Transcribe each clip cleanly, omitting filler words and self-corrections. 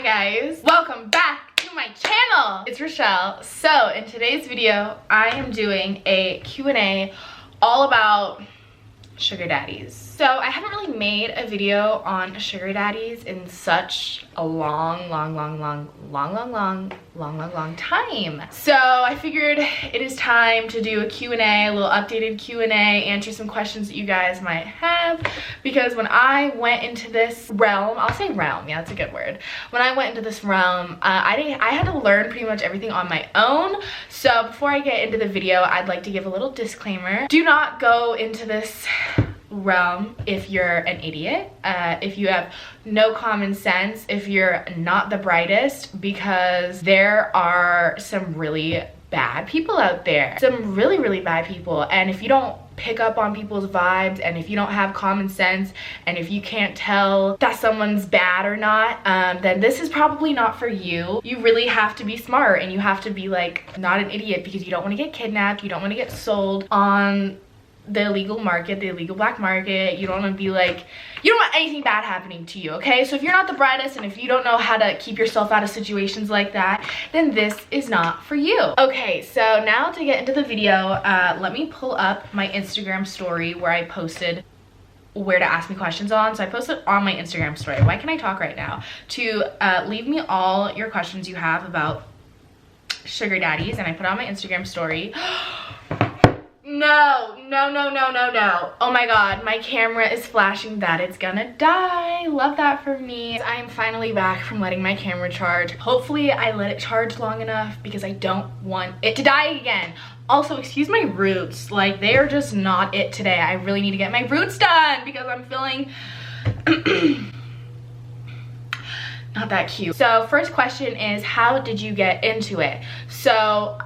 Hi guys, welcome back to my channel. It's Richelle. So in today's video, I am doing a Q&A all about sugar daddies. So I haven't really made a video on sugar daddies in such a long time. So I figured it is time to do a Q&A, a little updated Q&A, answer some questions that you guys might have. Because when I went into this realm, I'll say realm, yeah, that's a good word. When I went into this realm, I had to learn pretty much everything on my own. So before I get into the video, I'd like to give a little disclaimer. Do not go into this realm if you're an idiot, if you have no common sense, if you're not the brightest, because there are some really bad people out there, some really bad people. And if you don't pick up on people's vibes, and if you don't have common sense, and if you can't tell that someone's bad or not, then this is probably not for you. You really have to be smart, and you have to be like not an idiot, because you don't want to get kidnapped, you don't want to get sold on the illegal market, the illegal black market. You don't want to be like, you don't want anything bad happening to you, okay? So if you're not the brightest, and if you don't know how to keep yourself out of situations like that, then this is not for you. Okay, so now to get into the video, let me pull up my Instagram story where I posted where to ask me questions on. So I posted on my Instagram story, why can I talk right now, to leave me all your questions you have about sugar daddies, and I put on my Instagram story. No. Oh my god, my camera is flashing that it's gonna die. Love that for me. I am finally back from letting my camera charge. Hopefully I let it charge long enough, because I don't want it to die again. Also, excuse my roots, like they are just not it today. I really need to get my roots done because I'm feeling not that cute. So first question is, how did you get into it? So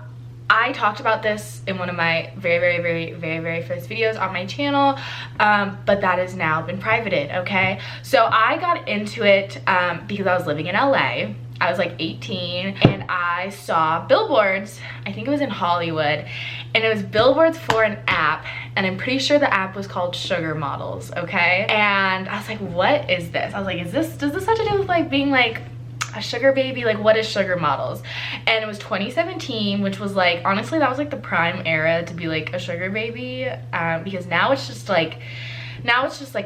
I talked about this in one of my very first videos on my channel, but that has now been privated, okay? So I got into it because I was living in LA. I was like 18, and I saw billboards. I think it was in Hollywood, and it was billboards for an app, and I'm pretty sure the app was called Sugar Models, okay? And I was like, what is this? I was like, does this have to do with like being like a sugar baby? Like, what is Sugar Models? And it was 2017, which was like, honestly, that was like the prime era to be like a sugar baby, because now it's just like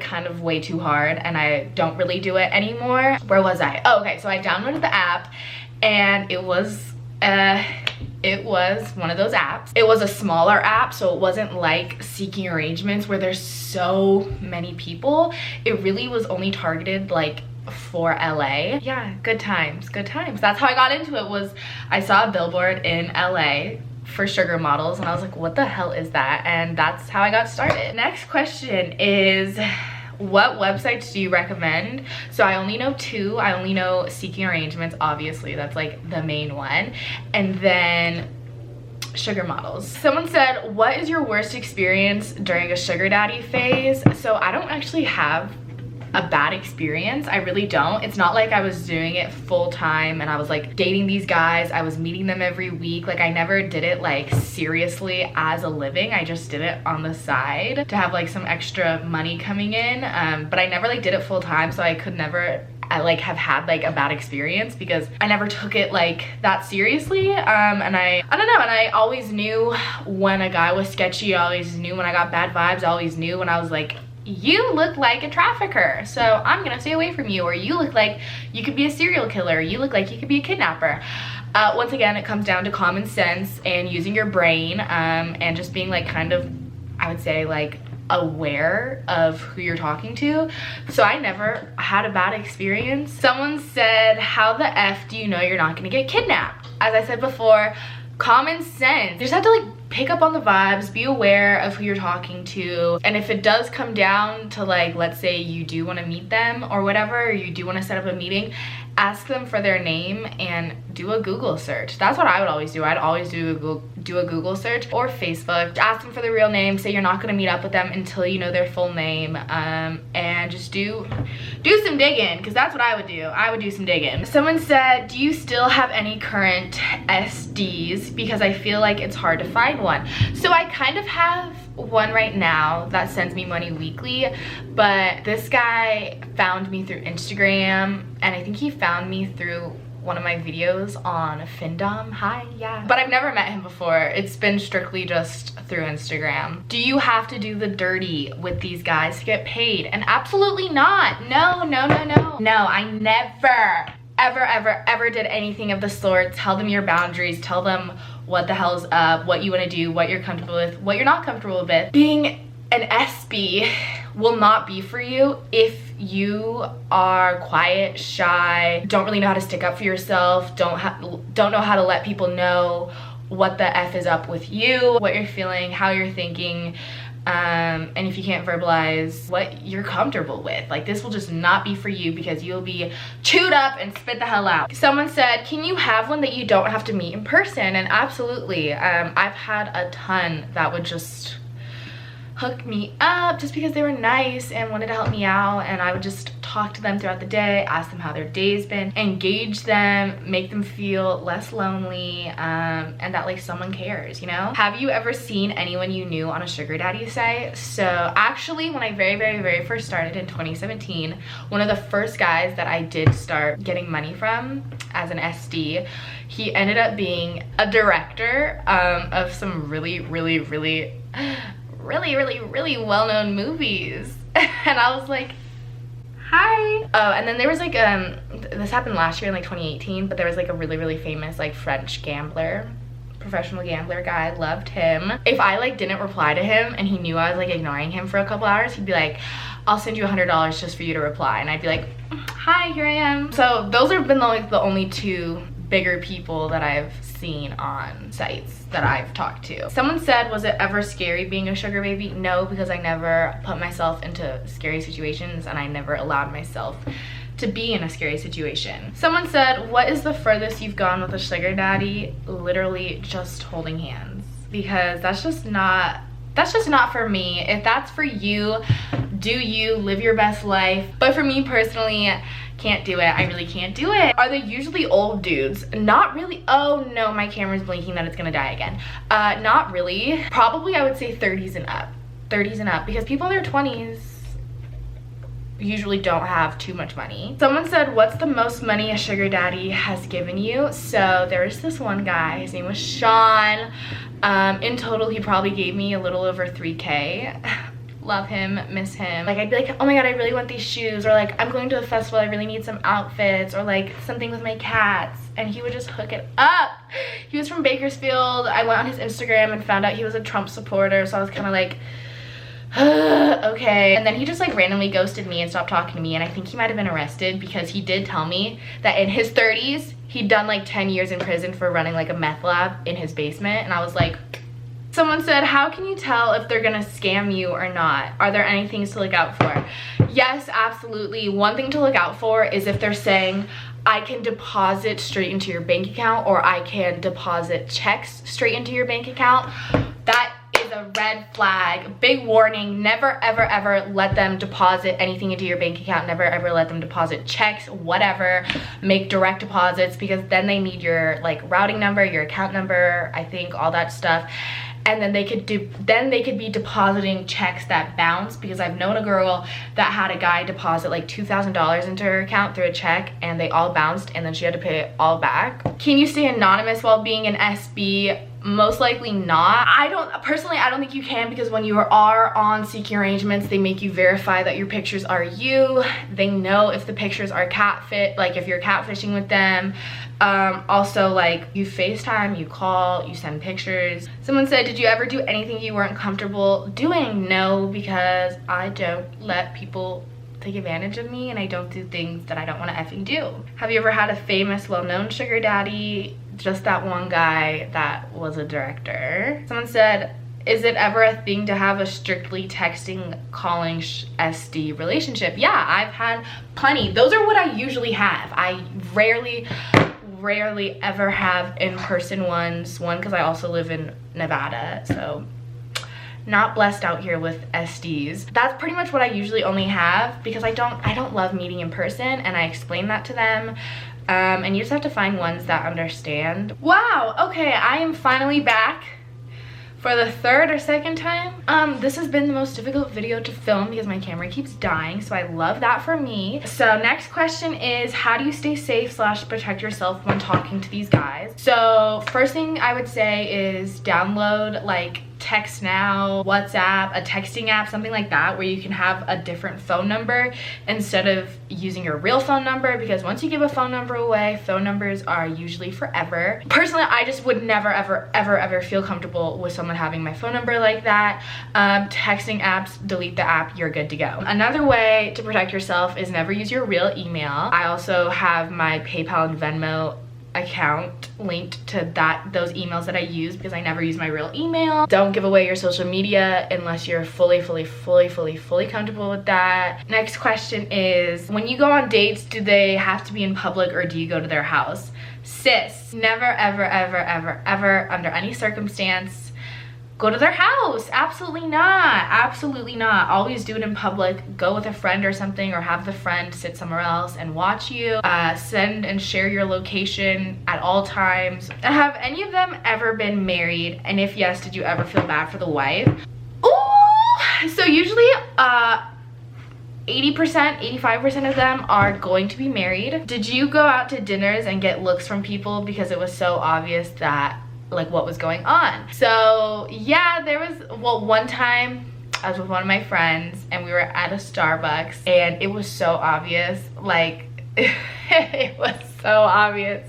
kind of way too hard, and I don't really do it anymore. Where was I? Oh, okay, so I downloaded the app, and it was one of those apps. It was a smaller app, so it wasn't like Seeking Arrangements where there's so many people. It really was only targeted like for LA. Yeah, good times. That's how I got into it. Was I saw a billboard in LA for Sugar Models, and I was like, what the hell is that? And that's how I got started. Next question is, what websites do you recommend? So I only know two. I only know Seeking Arrangements, obviously, that's like the main one, and then Sugar Models. Someone said, what is your worst experience during a sugar daddy phase? So I don't actually have a bad experience. I really don't. It's not like I was doing it full time and I was like dating these guys. I was meeting them every week. Like, I never did it like seriously as a living. I just did it on the side to have like some extra money coming in, but I never like did it full time, so I could never have had like a bad experience because I never took it like that seriously. And I don't know, and I always knew when a guy was sketchy. I always knew when I got bad vibes. I always knew when I was like, you look like a trafficker, so I'm gonna stay away from you. Or you look like you could be a serial killer. You look like you could be a kidnapper. Once again, it comes down to common sense and using your brain, and just being like kind of, I would say, like aware of who you're talking to. So I never had a bad experience. Someone said, how the F do you know you're not gonna get kidnapped? As I said before, common sense. You just have to like pick up on the vibes, be aware of who you're talking to, and if it does come down to like, let's say you do want to meet them or whatever, or you do want to set up a meeting, ask them for their name and do a Google search. That's what I would always do. I'd always do a Google search or Facebook. Ask them for their real name. Say you're not going to meet up with them until you know their full name, and just do some digging, because that's what I would do. I would do some digging. Someone said, do you still have any current SDs? Because I feel like it's hard to find one. So I kind of have one right now that sends me money weekly, but this guy found me through Instagram, and I think he found me through one of my videos on Findom. Hi, yeah. But I've never met him before. It's been strictly just through Instagram. Do you have to do the dirty with these guys to get paid? And absolutely not. No, no, no, no. No, I never, ever did anything of the sort. Tell them your boundaries. Tell them what the hell's up, what you want to do, what you're comfortable with, what you're not comfortable with. Being an SB will not be for you if you are quiet, shy, don't really know how to stick up for yourself, don't know how to let people know what the F is up with you, what you're feeling, how you're thinking, and if you can't verbalize what you're comfortable with. Like, this will just not be for you because you'll be chewed up and spit the hell out. Someone said, can you have one that you don't have to meet in person? And absolutely. I've had a ton that would just hook me up just because they were nice and wanted to help me out, and I would just talk to them throughout the day, ask them how their day's been, engage them, make them feel less lonely, and that like someone cares, you know? Have you ever seen anyone you knew on a sugar daddy site? So actually, when I very first started in 2017, one of the first guys that I did start getting money from as an SD, he ended up being a director of some really well-known movies. And I was like, hi. Oh, and then there was like this happened last year in like 2018, but there was like a really famous like French gambler, professional gambler guy. Loved him. If I like didn't reply to him and he knew I was like ignoring him for a couple hours, he'd be like, I'll send you $100 just for you to reply. And I'd be like, hi, here I am. So those have been like the only two bigger people that I've seen on sites that I've talked to. Someone said, was it ever scary being a sugar baby? No, because I never put myself into scary situations and I never allowed myself to be in a scary situation. Someone said, what is the furthest you've gone with a sugar daddy? Literally just holding hands, because that's just not for me. If that's for you, do you, live your best life. But for me personally, can't do it. I really can't do it. Are they usually old dudes? Not really. Oh no, my camera's blinking that it's gonna die again. Not really. Probably I would say 30s and up. 30s and up, because people in their 20s usually don't have too much money. Someone said, what's the most money a sugar daddy has given you? So there's this one guy, his name was Sean. In total, he probably gave me a little over 3K. Love him, miss him. Like, I'd be like, oh my god, I really want these shoes, or like, I'm going to a festival, I really need some outfits, or like something with my cats, and he would just hook it up. He was from Bakersfield. I went on his Instagram and found out he was a Trump supporter, so I was kind of like, okay. And then he just like randomly ghosted me and stopped talking to me, and I think he might have been arrested because he did tell me that in his 30s he'd done like 10 years in prison for running like a meth lab in his basement. And I was like, someone said, how can you tell if they're gonna scam you or not? Are there any things to look out for? Yes, absolutely. One thing to look out for is if they're saying, I can deposit straight into your bank account, or I can deposit checks straight into your bank account. That is a red flag. Big warning. Never ever let them deposit anything into your bank account. Never ever let them deposit checks, whatever. Make direct deposits, because then they need your like routing number, your account number, I think, all that stuff. And then they could be depositing checks that bounce, because I've known a girl that had a guy deposit like $2,000 into her account through a check, and they all bounced, and then she had to pay it all back. Can you stay anonymous while being an SB? Most likely not. I don't think you can, because when you are on seeking arrangements, they make you verify that your pictures are you. They know if the pictures are catfit, like if you're catfishing with them. Also, like, you FaceTime, you call, you send pictures. Someone said, did you ever do anything you weren't comfortable doing? No, because I don't let people take advantage of me, and I don't do things that I don't want to effing do. Have you ever had a famous, well-known sugar daddy? Just that one guy that was a director. Someone said, is it ever a thing to have a strictly texting, calling SD relationship? Yeah, I've had plenty. Those are what I usually have. I rarely ever have in-person ones. One, because I also live in Nevada, so not blessed out here with SDs. That's pretty much what I usually only have, because I don't love meeting in person, and I explain that to them. And you just have to find ones that understand. Wow, okay, I am finally back For the third or second time, this has been the most difficult video to film because my camera keeps dying, so I love that for me. So next question is, how do you stay safe / protect yourself when talking to these guys? So first thing I would say is download like Text Now, WhatsApp, a texting app, something like that, where you can have a different phone number instead of using your real phone number, because once you give a phone number away, phone numbers are usually forever. Personally, I just would never ever feel comfortable with someone having my phone number like that. Texting apps, delete the app, you're good to go. Another way to protect yourself is never use your real email. I also have my PayPal and Venmo account linked to those emails that I use because I never use my real email. Don't give away your social media unless you're fully comfortable with that. Next question is, when you go on dates, do they have to be in public or do you go to their house? Sis, never ever under any circumstance go to their house. Absolutely not. Always do it in public. Go with a friend or something, or have the friend sit somewhere else and watch you. Send and share your location at all times. Have any of them ever been married? And if yes, did you ever feel bad for the wife? Ooh, so usually 80%, 85% of them are going to be married. Did you go out to dinners and get looks from people because it was so obvious that like what was going on? So yeah, there was, well, one time I was with one of my friends and we were at a Starbucks and it was so obvious, like it was so obvious.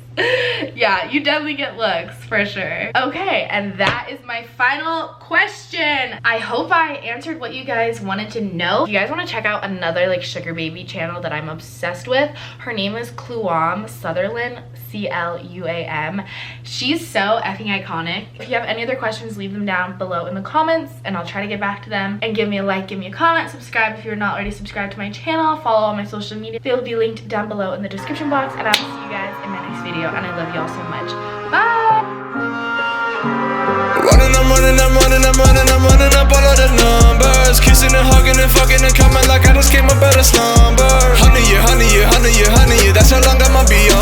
Yeah, you definitely get looks for sure. Okay, and that is my final question. I hope I answered what you guys wanted to know. If you guys want to check out another like sugar baby channel that I'm obsessed with, her name is Cluam Sutherland, C-L-U-A-M. She's so effing iconic. If you have any other questions, leave them down below in the comments and I'll try to get back to them. And give me a like, give me a comment, subscribe if you're not already subscribed to my channel, follow all my social media. They will be linked down below in the description box, and I will see you guys in my next video, and I love y'all so much. Bye! I'm running up all of the numbers, kissing and hugging and fucking and coming like I just came up out of slumber. Honey, yeah, that's how long I'ma be on.